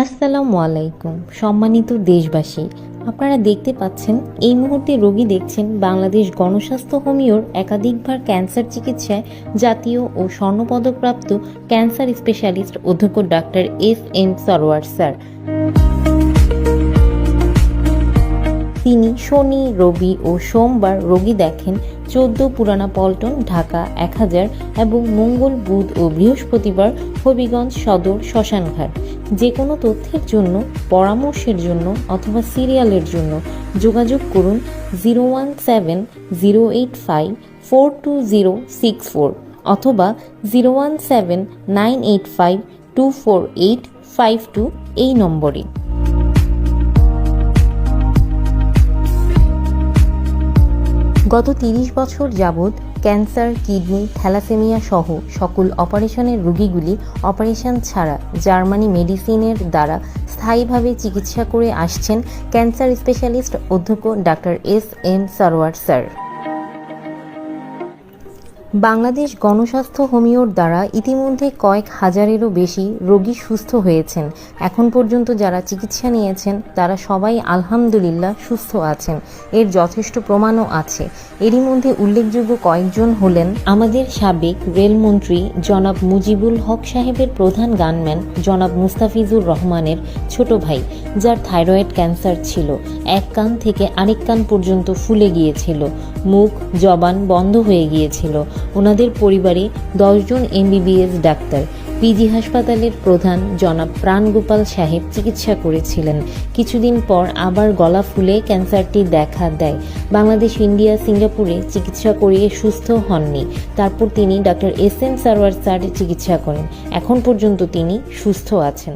আসসালামু আলাইকুম সম্মানিত দেশবাসী, আপনারা দেখতে পাচ্ছেন এই মুহূর্তে রোগী দেখছেন বাংলাদেশ গণস্বাস্থ্য হোমিওর একাধিকবার ক্যান্সার চিকিৎসায় জাতীয় ও স্বর্ণপদকপ্রাপ্ত ক্যান্সার স্পেশালিস্ট অধ্যক্ষ ডাক্তার এস.এম. সরোয়ার স্যার। তিনি শনি, রবি ও সোমবার রোগী দেখেন 14 পুরানা পল্টন, ঢাকা 1000 এবং মঙ্গল, বুধ ও বৃহস্পতিবার হবিগঞ্জ সদর শ্মশানঘাট। যে কোনো তথ্যের জন্য, পরামর্শের জন্য অথবা সিরিয়ালের জন্য যোগাযোগ করুন 017-085-42064 অথবা 017-985-24852 এই নম্বরে। গত 30 বছর যাবৎ ক্যান্সার, কিডনি, থ্যালাসেমিয়া সহ সকল অপারেশনের রোগীগুলি অপারেশন ছাড়া জার্মানি মেডিসিনের দ্বারা স্থায়ীভাবে চিকিৎসা করে আসছেন ক্যান্সার স্পেশালিস্ট অধ্যক্ষ doctor SM. Sarwar sir. Bangladesh গণস্বাস্থ্য হোমিওর দ্বারা ইতিমধ্যে কয়েক হাজারেরও বেশি রোগী সুস্থ হয়েছেন। এখন পর্যন্ত যারা চিকিৎসা নিয়েছেন তারা সবাই আলহামদুলিল্লাহ সুস্থ আছেন। এর যথেষ্ট প্রমাণও আছে। এরই মধ্যে উল্লেখযোগ্য কয়েকজন হলেন আমাদের সাবেক রেলমন্ত্রী জনাব মুজিবুল হক সাহেবের প্রধান গানম্যান জনাব মুস্তাফিজুর রহমানের ছোট ভাই, যার থাইরয়েড ক্যান্সার ছিল। এক কান থেকে আরেক কান পর্যন্ত ফুলে গিয়েছিল, মুখ জবান বন্ধ হয়ে গিয়েছিল। ওনাদের পরিবারে 10 জন MBBS ডাক্তার। পিজি হাসপাতালের প্রধান জনাব প্রাণগোপাল সাহেব চিকিৎসা করেছিলেন। কিছুদিন পর আবার গলা ফুলে ক্যান্সারটি দেখা দেয়। বাংলাদেশ, ইন্ডিয়া, সিঙ্গাপুরে চিকিৎসা করিয়ে সুস্থ হননি। তারপর তিনি ডাক্তার এস.এম. সরোয়ার স্যারের চিকিৎসা করেন। এখন পর্যন্ত তিনি সুস্থ আছেন।